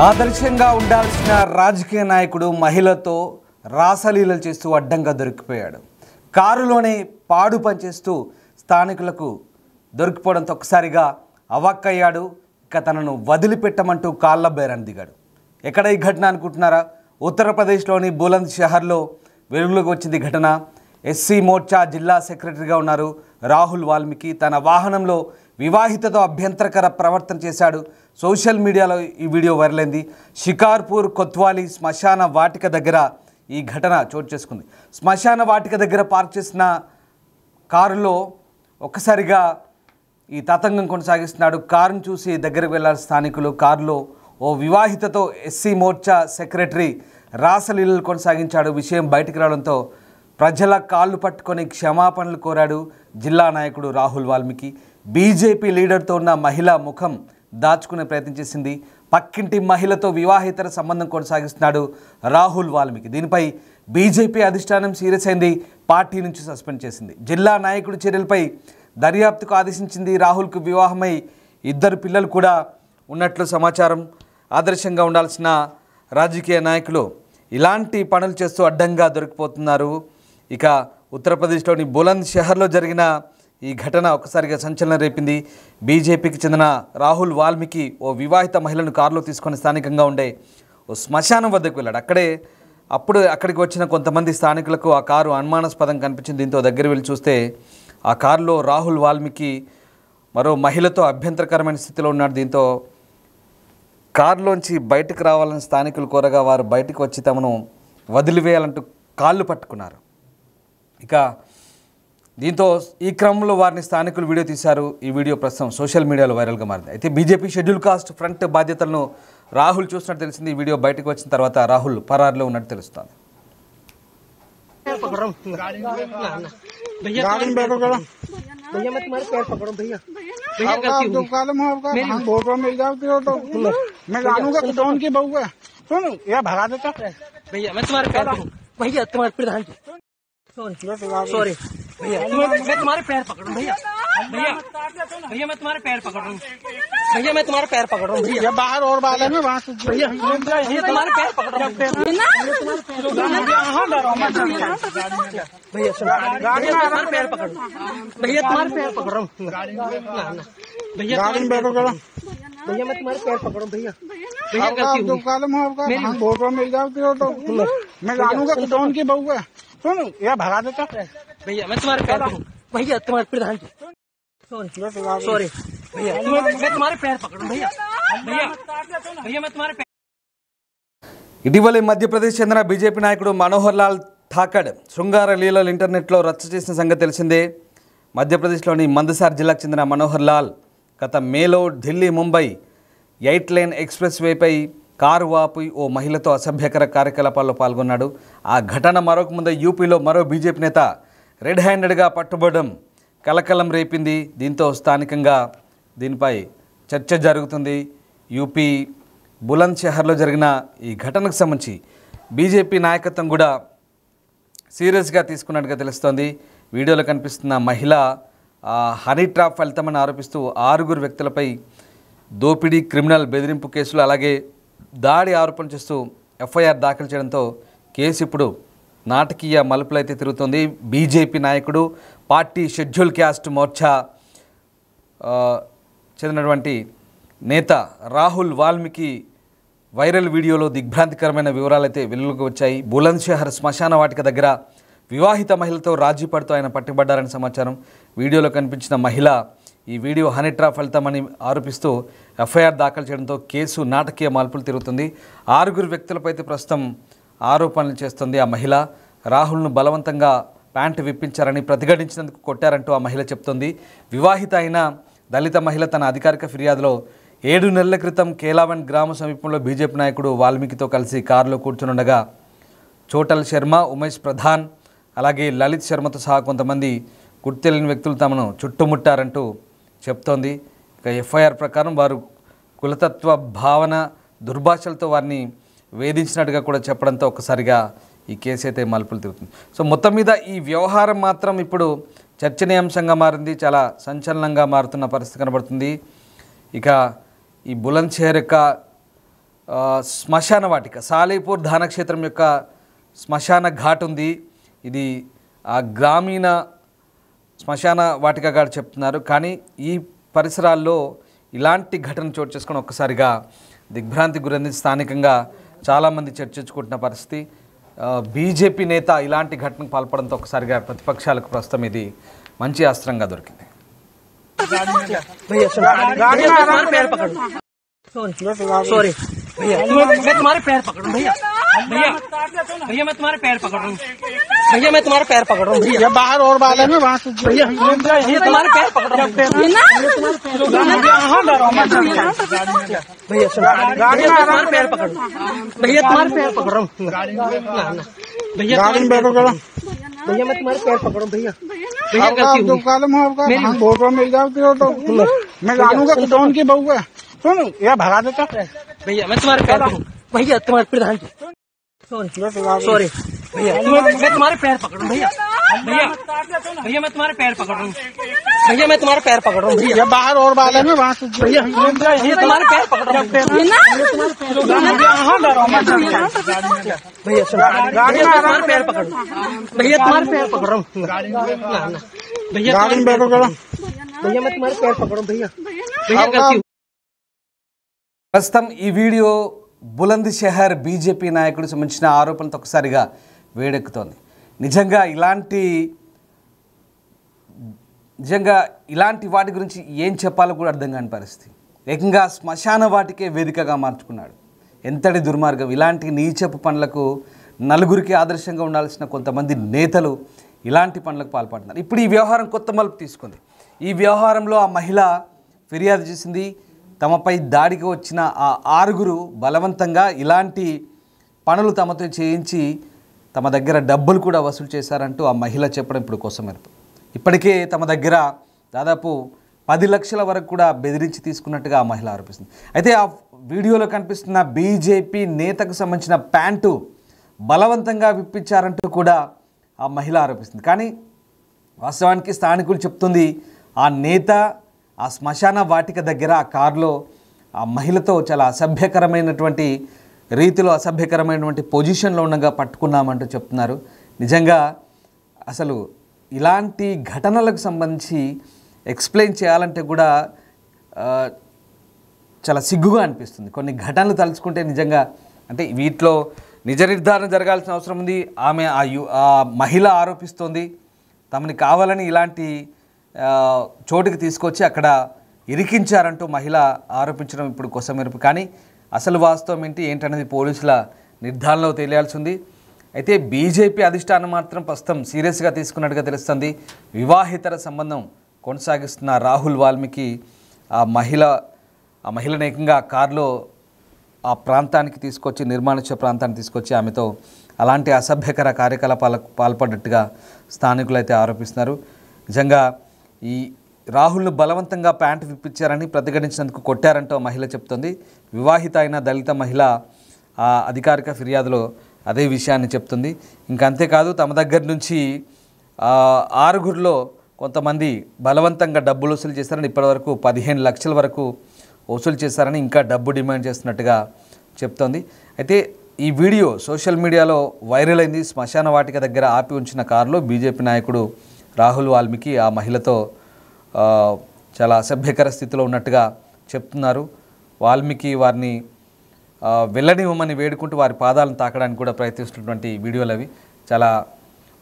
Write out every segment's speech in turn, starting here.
ఆదర్శంగా ఉండాల్సిన రాజకీయ నాయకుడు మహిళతో రాసలీలలు చేస్తూ అడ్డంగా దొరికిపోయాడు. కారులోనే పాడు పనిచేస్తూ స్థానికులకు దొరికిపోవడంతో ఒక్కసారిగా అవాక్కయ్యాడు. ఇక తనను వదిలిపెట్టమంటూ కాళ్ళ బేరాన్ని దిగాడు. ఎక్కడ ఈ ఘటన అనుకుంటున్నారా? ఉత్తరప్రదేశ్లోని బులంద్ షహర్లో వెలుగులోకి వచ్చింది ఘటన. ఎస్సీ మోర్చా జిల్లా సెక్రటరీగా ఉన్నారు రాహుల్ వాల్మీకి. తన వాహనంలో వివాహితతో అభ్యంతరకర ప్రవర్తన చేశాడు. సోషల్ మీడియాలో ఈ వీడియో వైరల్ అయింది. షికార్పూర్ కొత్వాలి శ్మశాన వాటిక దగ్గర ఈ ఘటన చోటు చేసుకుంది. శ్మశాన వాటిక దగ్గర పార్క్ చేసిన కారులో ఒక్కసారిగా ఈ తతంగం కొనసాగిస్తున్నాడు. కారును చూసి దగ్గరకు వెళ్ళారు స్థానికులు. కారులో ఓ వివాహితతో ఎస్సీ మోర్చా సెక్రటరీ రాసలీలలు కొనసాగించాడు. విషయం బయటికి రావడంతో ప్రజల కాళ్ళు పట్టుకొని క్షమాపణలు కోరాడు జిల్లా నాయకుడు రాహుల్ వాల్మీకి. బీజేపీ లీడర్తో ఉన్న మహిళ ముఖం దాచుకునే ప్రయత్నం చేసింది. పక్కింటి మహిళతో వివాహేతర సంబంధం కొనసాగిస్తున్నాడు రాహుల్ వాల్మీకి. దీనిపై బీజేపీ అధిష్టానం సీరియస్ అయింది. పార్టీ నుంచి సస్పెండ్ చేసింది. జిల్లా నాయకుడి చర్యలపై దర్యాప్తుకు ఆదేశించింది. రాహుల్కు వివాహమై 2 పిల్లలు కూడా ఉన్నట్లు సమాచారం. ఆదర్శంగా ఉండాల్సిన రాజకీయ నాయకులు ఇలాంటి పనులు చేస్తూ అడ్డంగా దొరికిపోతున్నారు. ఇక ఉత్తరప్రదేశ్లోని బులంద్ షహర్లో జరిగిన ఈ ఘటన ఒక్కసారిగా సంచలనం రేపింది. బీజేపీకి చెందిన రాహుల్ వాల్మీకి ఓ వివాహిత మహిళను కారులో తీసుకొని స్థానికంగా ఉండే ఓ శ్మశానం వద్దకు వెళ్ళాడు. అక్కడికి వచ్చిన కొంతమంది స్థానికులకు ఆ కారు అనుమానాస్పదం కనిపించింది. దీంతో దగ్గర వెళ్ళి చూస్తే ఆ కారులో రాహుల్ వాల్మీకి మరో మహిళతో అభ్యంతరకరమైన స్థితిలో ఉన్నాడు. దీంతో కారులోంచి బయటకు రావాలని స్థానికులు కోరగా వారు బయటకు వచ్చి తమను వదిలివేయాలంటూ కాళ్ళు పట్టుకున్నారు. ఇక దీంతో ఈ క్రమంలో వారిని స్థానికులు వీడియో తీశారు. ఈ వీడియో ప్రస్తుతం సోషల్ మీడియాలో వైరల్గా మారింది. అయితే బీజేపీ షెడ్యూల్ కాస్ట్ ఫ్రంట్ బాధ్యతలను రాహుల్ చూసినట్టు తెలిసింది. ఈ వీడియో బయటకు వచ్చిన తర్వాత రాహుల్ పరారులో ఉన్నట్టు తెలుస్తోంది. सॉरी भैया, मैं तुम्हारे पैर पकड़ रहा हूँ भैया। भैया मैं तुम्हारे पैर पकड़ रहा हूँ भैया। मैं तुम्हारे पैर पकड़ रहा हूँ भैया। बाहर और बात है ना वहाँ से भैया। तुम्हारे पैर पकड़ रहा हूँ भैया। तुम्हारे पैर पकड़ भैया। तुम्हारे पैर पकड़ रहा हूँ भैया। बैठो करो भैया। मैं तुम्हारे पैर पकड़ रहा हूँ भैया। भैया फोटो मिल जाओ तो मैं जानूंगा कौन की बहू है। सुन यार भगा देता भैया। मैं तुम्हारे पैर भैया। तुम्हारे प्रधान सॉरी भैया। मैं तुम्हारे पैर पकड़ भैया। भैया मैं तुम्हारे ఇటీవలే మధ్యప్రదేశ్ చెందిన బీజేపీ నాయకుడు మనోహర్ లాల్ ఠాకర్ శృంగార లీలలు ఇంటర్నెట్లో రచ్చ చేసిన సంగతి తెలిసిందే. మధ్యప్రదేశ్లోని మందసార్ జిల్లాకు చెందిన మనోహర్ లాల్ గత మేలో ఢిల్లీ ముంబై 8 లేన్ ఎక్స్ప్రెస్ వేపై కారు ఆపి ఓ మహిళతో అసభ్యకర కార్యకలాపాల్లో పాల్గొన్నాడు. ఆ ఘటన మరొక ముందు యూపీలో మరో బీజేపీ నేత రెడ్ హ్యాండెడ్గా పట్టుబడడం కలకలం రేపింది. దీంతో స్థానికంగా దీనిపై చర్చ జరుగుతుంది. యూపీ బులంద్ షహర్లో జరిగిన ఈ ఘటనకు సంబంధించి బీజేపీ నాయకత్వం కూడా సీరియస్గా తీసుకున్నట్టుగా తెలుస్తోంది. వీడియోలో కనిపిస్తున్న మహిళ హనీ ట్రాప్ ఫలితమని ఆరోపిస్తూ 6 వ్యక్తులపై దోపిడీ, క్రిమినల్ బెదిరింపు కేసులు అలాగే దాడి ఆరోపణ చేస్తూ ఎఫ్ఐఆర్ దాఖలు చేయడంతో కేసు ఇప్పుడు నాటకీయ మలుపులైతే తిరుగుతోంది. బీజేపీ నాయకుడు పార్టీ షెడ్యూల్ క్యాస్ట్ మోర్చా చెందినటువంటి నేత రాహుల్ వాల్మీకి వైరల్ వీడియోలో దిగ్భ్రాంతికరమైన వివరాలు అయితే వెలుగులోకి వచ్చాయి. బులంద్ షహర్ శ్మశాన వాటిక దగ్గర వివాహిత మహిళతో రాజీ పడుతూ ఆయన పట్టుబడ్డారని సమాచారం. వీడియోలో కనిపించిన మహిళ ఈ వీడియో హనీ ట్రాప్ ఫలితమని ఆరోపిస్తూ ఎఫ్ఐఆర్ దాఖలు చేయడంతో కేసు నాటకీయ మార్పులు తిరుగుతుంది. 6 వ్యక్తులపై ప్రస్తుతం ఆరోపణలు చేస్తుంది ఆ మహిళ. రాహుల్ను బలవంతంగా ప్యాంటు విప్పించారని, ప్రతిఘటించినందుకు కొట్టారంటూ ఆ మహిళ చెప్తోంది. వివాహిత అయిన దళిత మహిళ తన అధికారిక ఫిర్యాదులో 7 నెలల క్రితం కేలావన్ గ్రామ సమీపంలో బీజేపీ నాయకుడు వాల్మీకితో కలిసి కారులో కూర్చునుండగా చోటల్ శర్మ, ఉమేష్ ప్రధాన్ అలాగే లలిత్ శర్మతో సహా కొంతమంది గుర్తు తెలియని వ్యక్తులు తమను చుట్టుముట్టారంటూ చెప్తోంది. ఇక ఎఫ్ఐఆర్ ప్రకారం వారు కులతత్వ భావన, దుర్భాషలతో వారిని వేధించినట్టుగా కూడా చెప్పడంతో ఒక్కసారిగా ఈ కేసు అయితే మలుపులు తిరుగుతుంది. సో మొత్తం మీద ఈ వ్యవహారం మాత్రం ఇప్పుడు చర్చనీయాంశంగా మారింది. చాలా సంచలనంగా మారుతున్న పరిస్థితి కనబడుతుంది. ఇక ఈ బులంద్ షహర్ యొక్క శ్మశాన వాటిక సాలేపూర్ ధానక్షేత్రం యొక్క శ్మశాన ఘాట్ ఉంది. ఇది గ్రామీణ శ్మశాన వాటికగా చెప్తున్నారు. కానీ ఈ పరిసరాల్లో ఇలాంటి ఘటన చోటు చేసుకొని ఒక్కసారిగా దిగ్భ్రాంతి గురైంది. స్థానికంగా చాలామంది చర్చించుకుంటున్న పరిస్థితి. బీజేపీ నేత ఇలాంటి ఘటనకు పాల్పడంతో ఒక్కసారిగా ప్రతిపక్షాలకు ప్రస్తుతం ఇది మంచి అస్త్రంగా దొరికింది. सॉरी भैया मैं तुम्हारे पैर पकड़ रहा हूँ भैया भैया भैया मैं तुम्हारे पैर पकड़ रहा हूँ भैया मैं तुम्हारे पैर पकड़ रहा हूँ भैया बाहर और बाल है ना वहाँ से भैया ये तुम्हारे पैर पकड़ रहा हूँ भैया तुम्हारे पैर पकड़ भैया तुम्हारे पैर पकड़ रहा हूँ भैया गाड़ी में बैठो करो भैया मैं तुम्हारे पैर पकड़ रहा हूँ भैया भैया जो कालम है आपका फोटो मिल जाओ तो मैं जानूंगा कौन की बहू है सुन या भगा देता भैया मैं तुम्हारे पैर भैया तुम्हारे प्रधान सॉरी भैया मैं तुम्हारे पैर पकड़ रहा हूँ भैया भैया भैया मैं तुम्हारे पैर पकड़ रहा हूँ भैया मैं तुम्हारे पैर पकड़ रहा हूँ भैया बाहर और बाल है ना वहाँ से भैया ये तुम्हारे पैर पकड़ रहा हूँ भैया तुम्हारे पैर पकड़ भैया तुम्हारे पैर पकड़ रहा हूँ भैया गाड़ी में बैठो करो भैया मैं तुम्हारे पैर पकड़ रहा हूँ भैया भैया गलती ప్రస్తుతం ఈ వీడియో బులంద్ షహర్ బీజేపీ నాయకుడికి సంబంధించిన ఆరోపణలతో ఒకసారిగా వేడెక్కుతోంది. నిజంగా ఇలాంటి వాటి గురించి ఏం చెప్పాలో కూడా అర్థం కాని పరిస్థితి. ఏకంగా శ్మశాన వాటికే వేదికగా మార్చుకున్నాడు. ఎంతటి దుర్మార్గం! ఇలాంటి నీచపు పనులకు నలుగురికి ఆదర్శంగా ఉండాల్సిన కొంతమంది నేతలు ఇలాంటి పనులకు పాల్పడుతున్నారు. ఇప్పుడు ఈ వ్యవహారం కొత్త మలుపు తీసుకుంది. ఈ వ్యవహారంలో ఆ మహిళ ఫిర్యాదు చేసింది. తమపై దాడికి వచ్చిన ఆ 6 బలవంతంగా ఇలాంటి పనులు తమతో చేయించి తమ దగ్గర డబ్బులు కూడా వసూలు చేశారంటూ ఆ మహిళ చెప్పడం ఇప్పుడు కోసమెరుపు. ఇప్పటికే తమ దగ్గర దాదాపు 10 లక్షల వరకు కూడా బెదిరించి తీసుకున్నట్టుగా ఆ మహిళ ఆరోపిస్తుంది. అయితే ఆ వీడియోలో కనిపిస్తున్న బీజేపీ నేతకు సంబంధించిన ప్యాంటు బలవంతంగా విప్పించారంటూ కూడా ఆ మహిళ ఆరోపిస్తుంది. కానీ వాస్తవానికి స్థానికులు చెప్తుంది ఆ నేత ఆ శ్మశాన వాటిక దగ్గర ఆ కారులో ఆ మహిళతో చాలా అసభ్యకరమైనటువంటి రీతిలో అసభ్యకరమైనటువంటి పొజిషన్లో ఉండగా పట్టుకున్నామంటూ చెప్తున్నారు. నిజంగా అసలు ఇలాంటి ఘటనలకు సంబంధించి ఎక్స్ప్లెయిన్ చేయాలంటే కూడా చాలా సిగ్గుగా అనిపిస్తుంది. కొన్ని ఘటనలు తలుచుకుంటే నిజంగా అంటే వీటిలో నిజ నిర్ధారణ జరగాల్సిన అవసరం ఉంది. ఆమె ఆ మహిళ ఆరోపిస్తోంది తమని కావాలని ఇలాంటి చోటుకి తీసుకొచ్చి అక్కడ ఇరికించారంటూ మహిళ ఆరోపించడం ఇప్పుడు కొసమెరుపు. కానీ అసలు వాస్తవం ఏంటనేది పోలీసుల నిర్ధారణలో తెలియాల్సి ఉంది. అయితే బీజేపీ అధిష్టానం మాత్రం ప్రస్తుతం సీరియస్గా తీసుకున్నట్టుగా తెలుస్తుంది. వివాహితర సంబంధం కొనసాగిస్తున్న రాహుల్ వాల్మీకి ఆ మహిళను ఏకంగా కారులో ఆ ప్రాంతానికి తీసుకొచ్చి నిర్మానుష్య ప్రాంతానికి తీసుకొచ్చి ఆమెతో అలాంటి అసభ్యకర కార్యకలాపాలకు పాల్పడ్డట్టుగా స్థానికులు అయితే ఆరోపిస్తున్నారు. నిజంగా ఈ రాహుల్ను బలవంతంగా ప్యాంటు విప్పించారని ప్రతిఘటించినందుకు కొట్టారంటూ మహిళ చెప్తోంది. వివాహిత అయిన దళిత మహిళ ఆ అధికారిక ఫిర్యాదులో అదే విషయాన్ని చెప్తుంది. ఇంకా అంతేకాదు తమ దగ్గర నుంచి 6 కొంతమంది బలవంతంగా డబ్బులు వసూలు చేశారని ఇప్పటివరకు 15 లక్షల వరకు వసూలు చేశారని ఇంకా డబ్బు డిమాండ్ చేస్తున్నట్టుగా చెప్తోంది. అయితే ఈ వీడియో సోషల్ మీడియాలో వైరల్ అయింది. శ్మశాన వాటిక దగ్గర ఆపి ఉంచిన కారులో బీజేపీ నాయకుడు రాహుల్ వాల్మీకి ఆ మహిళతో చాలా అసభ్యకర స్థితిలో ఉన్నట్టుగా చెప్తున్నారు. వాల్మీకి వారిని వెళ్ళనివ్వమని వేడుకుంటూ వారి పాదాలను తాకడానికి కూడా ప్రయత్నిస్తున్నటువంటి వీడియోలు అవి. చాలా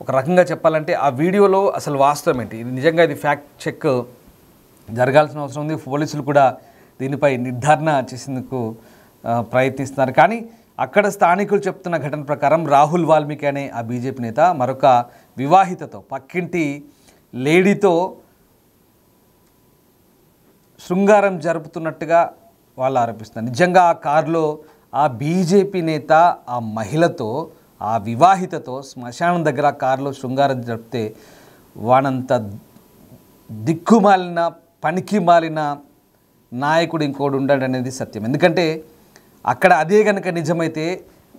ఒక రకంగా చెప్పాలంటే ఆ వీడియోలో అసలు వాస్తవం ఏంటి, ఇది నిజంగా ఇది ఫ్యాక్ట్ చెక్ జరగాల్సిన అవసరం ఉంది. పోలీసులు కూడా దీనిపై నిర్ధారణ చేసేందుకు ప్రయత్నిస్తున్నారు. కానీ అక్కడ స్థానికులు చెప్తున్న ఘటన ప్రకారం రాహుల్ వాల్మీకి అనే ఆ బీజేపీ నేత మరొక వివాహితతో పక్కింటి లేడీతో శృంగారం జరుపుతున్నట్టుగా వాళ్ళు ఆరోపిస్తున్నారు. నిజంగా ఆ కారులో ఆ బీజేపీ నేత ఆ మహిళతో ఆ వివాహితతో శ్మశానం దగ్గర ఆ కారులో శృంగారం జరిపితే వానంత దిక్కుమాలిన పనికి మాలిన నాయకుడు ఇంకోటి ఉండడు అనేది సత్యం. ఎందుకంటే అక్కడ అదే కనుక నిజమైతే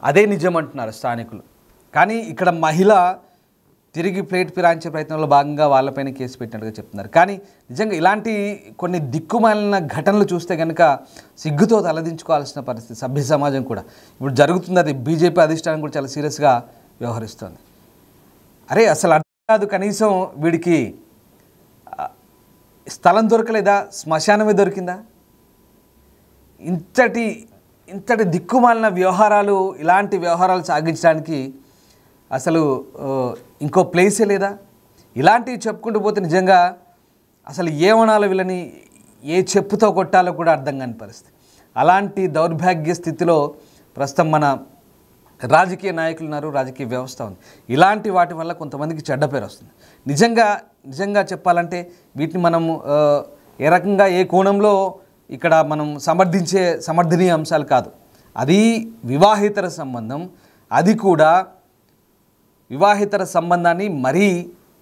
అదే నిజం అంటున్నారు స్థానికులు. కానీ ఇక్కడ మహిళ తిరిగి ప్లేట్ ఫిరాయించే ప్రయత్నంలో భాగంగా వాళ్ళపైన కేసు పెట్టినట్టుగా చెప్తున్నారు. కానీ నిజంగా ఇలాంటి కొన్ని దిక్కుమాలిన ఘటనలు చూస్తే కనుక సిగ్గుతో తలదించుకోవాల్సిన పరిస్థితి సభ్య సమాజం కూడా ఇప్పుడు జరుగుతుంది. అది బీజేపీ అధిష్టానం కూడా చాలా సీరియస్గా వ్యవహరిస్తుంది. అరే అసలు అర్థం కాదు, కనీసం వీడికి స్థలం దొరకలేదా, శ్మశానమే దొరికిందా? ఇంతటి దిక్కుమాలిన వ్యవహారాలు, ఇలాంటి వ్యవహారాలు సాగించడానికి అసలు ఇంకో ప్లేసే లేదా? ఇలాంటివి చెప్పుకుంటూ పోతే నిజంగా అసలు ఏమనాలో వీళ్ళని, ఏ చెప్పుతో కొట్టాలో కూడా అర్థం కాని పరిస్థితి. అలాంటి దౌర్భాగ్య స్థితిలో ప్రస్తుతం మన రాజకీయ నాయకులు ఉన్నారు, రాజకీయ వ్యవస్థ ఉంది. ఇలాంటి వాటి వల్ల కొంతమందికి చెడ్డ పేరు వస్తుంది. నిజంగా చెప్పాలంటే వీటిని మనము ఏ రకంగా, ఏ కోణంలో ఇక్కడ మనం సమర్థనీయ అంశాలు కాదు. అది వివాహేతర సంబంధం. అది కూడా వివాహేతర సంబంధాన్ని మరీ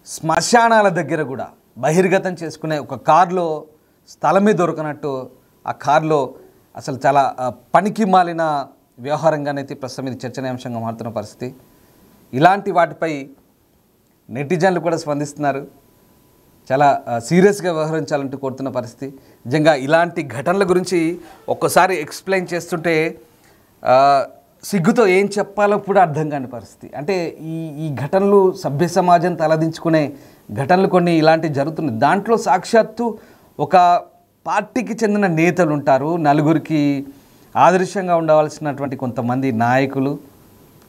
శ్మశానాల దగ్గర కూడా బహిర్గతం చేసుకునే ఒక కారులో స్థలమే దొరకనట్టు ఆ కారులో అసలు చాలా పనికి మాలిన వ్యవహారంగానైతే ప్రస్తుతం ఇది చర్చనీయాంశంగా మారుతున్న పరిస్థితి. ఇలాంటి వాటిపై నెటిజన్లు కూడా స్పందిస్తున్నారు. చాలా సీరియస్గా వ్యవహరించాలంటూ కోరుతున్న పరిస్థితి. నిజంగా ఇలాంటి ఘటనల గురించి ఒక్కసారి ఎక్స్ప్లెయిన్ చేస్తుంటే సిగ్గుతో ఏం చెప్పాలో కూడా అర్థం కాని పరిస్థితి. అంటే ఈ ఘటనలు సభ్య సమాజం తలదించుకునే ఘటనలు కొన్ని ఇలాంటివి జరుగుతున్నాయి. దాంట్లో సాక్షాత్తు ఒక పార్టీకి చెందిన నేతలు ఉంటారు, నలుగురికి ఆదర్శంగా ఉండవలసినటువంటి కొంతమంది నాయకులు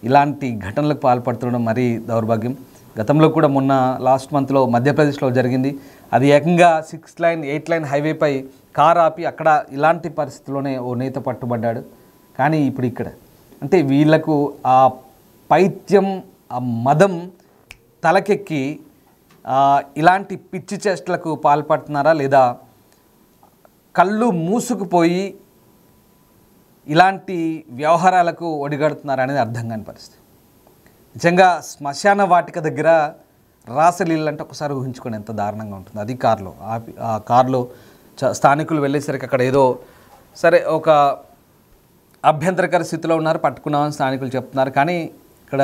ఇలాంటి ఘటనలకు పాల్పడుతుండడం మరీ దౌర్భాగ్యం. గతంలో కూడా మొన్న లాస్ట్ మంత్లో మధ్యప్రదేశ్లో జరిగింది. అది ఏకంగా 6 లైన్ 8 లైన్ హైవేపై కారు ఆపి అక్కడ ఇలాంటి పరిస్థితిలోనే ఓ నేత పట్టుబడ్డాడు. కానీ ఇప్పుడు ఇక్కడ అంటే వీళ్లకు ఆ పైత్యం, ఆ మదం తలకెక్కి ఇలాంటి పిచ్చి చేష్టలకు పాల్పడుతున్నారా, లేదా కళ్ళు మూసుకుపోయి ఇలాంటి వ్యవహారాలకు ఒడిగడుతున్నారా అనేది అర్థం కాని పరిస్థితి. నిజంగా శ్మశాన వాటిక దగ్గర రాసలీలు అంటే ఒకసారి ఊహించుకొని ఎంత దారుణంగా ఉంటుంది. అది ఆ కారులో స్థానికులు వెళ్ళేసరికి అక్కడ ఏదో సరే ఒక అభ్యంతరకర స్థితిలో ఉన్నారు, పట్టుకున్నామని స్థానికులు చెప్తున్నారు. కానీ ఇక్కడ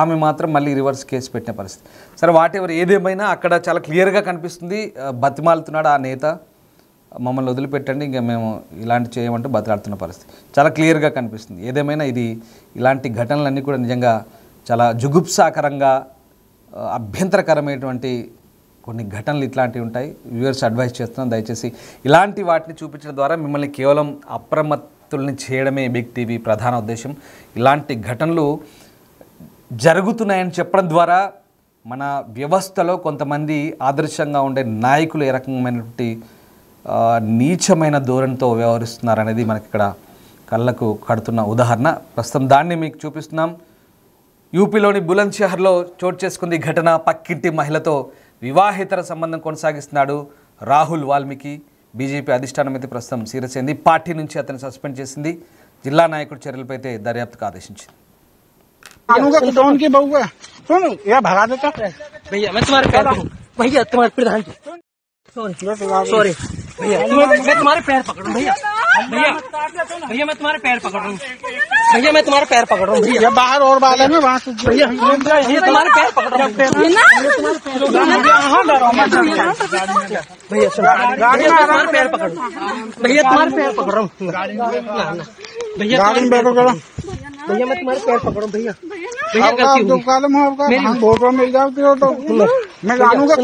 ఆమె మాత్రం మళ్ళీ రివర్స్ కేసు పెట్టిన పరిస్థితి. సరే వాటెవర్ ఏదేమైనా అక్కడ చాలా క్లియర్గా కనిపిస్తుంది, బతిమాలుతున్నాడు ఆ నేత, మమ్మల్ని వదిలిపెట్టండి, ఇంకా మేము ఇలాంటి చేయమంటూ బతిలాడుతున్న పరిస్థితి చాలా క్లియర్గా కనిపిస్తుంది. ఏదేమైనా ఇలాంటి ఘటనలన్నీ కూడా నిజంగా చాలా జుగుప్సాకరంగా, అభ్యంతరకరమైనటువంటి కొన్ని ఘటనలు ఇట్లాంటివి ఉంటాయి. వ్యూవర్స్ అడ్వైస్ చేస్తున్నాం, దయచేసి ఇలాంటి వాటిని చూపించడం ద్వారా మిమ్మల్ని కేవలం అప్రమత్తుల్ని చేయడమే బిగ్ టీవీ ప్రధాన ఉద్దేశం. ఇలాంటి ఘటనలు జరుగుతున్నాయని చెప్పడం ద్వారా మన వ్యవస్థలో కొంతమంది ఆదర్శంగా ఉండే నాయకులు ఏ రకమైనటువంటి నీచమైన ధోరణితో వ్యవహరిస్తున్నారనేది మనకి ఇక్కడ కళ్ళకు కడుతున్న ఉదాహరణ. ప్రస్తుతం దాన్ని మీకు చూపిస్తున్నాం. యూపీలోని బులంద్షహర్లో చోటు చేసుకుంది ఘటన. పక్కింటి మహిళతో వివాహేతర సంబంధం కొనసాగిస్తున్నాడు రాహుల్ వాల్మీకి. బీజేపీ అధిష్టానం అయితే ప్రస్తుతం సీరియస్ అయింది. పార్టీ నుంచి అతను సస్పెండ్ చేసింది. జిల్లా నాయకుడి చర్యలపై అయితే దర్యాప్తుకు ఆదేశించింది. सॉरी भैया, मैं तुम्हारे पैर पकड़ रहा हूँ भैया, भैया मैं तुम्हारे पैर पकड़ रहा हूँ भैया, मैं तुम्हारे पैर पकड़ रहा हूँ भैया, बाहर और बात है ना वहाँ से भैया, ये तुम्हारे पैर पकड़ रहा हूँ भैया, भैया तुम्हारे पैर पकड़ भैया, तुम्हारे पैर पकड़ रहा हूँ भैया, गाड़ी में बैठो करो भैया, मैं तुम्हारे पैर पकड़ रहा हूँ भैया, भैया गलती हो गई, फोटो मिल जाओ तो मैं जानूंगा।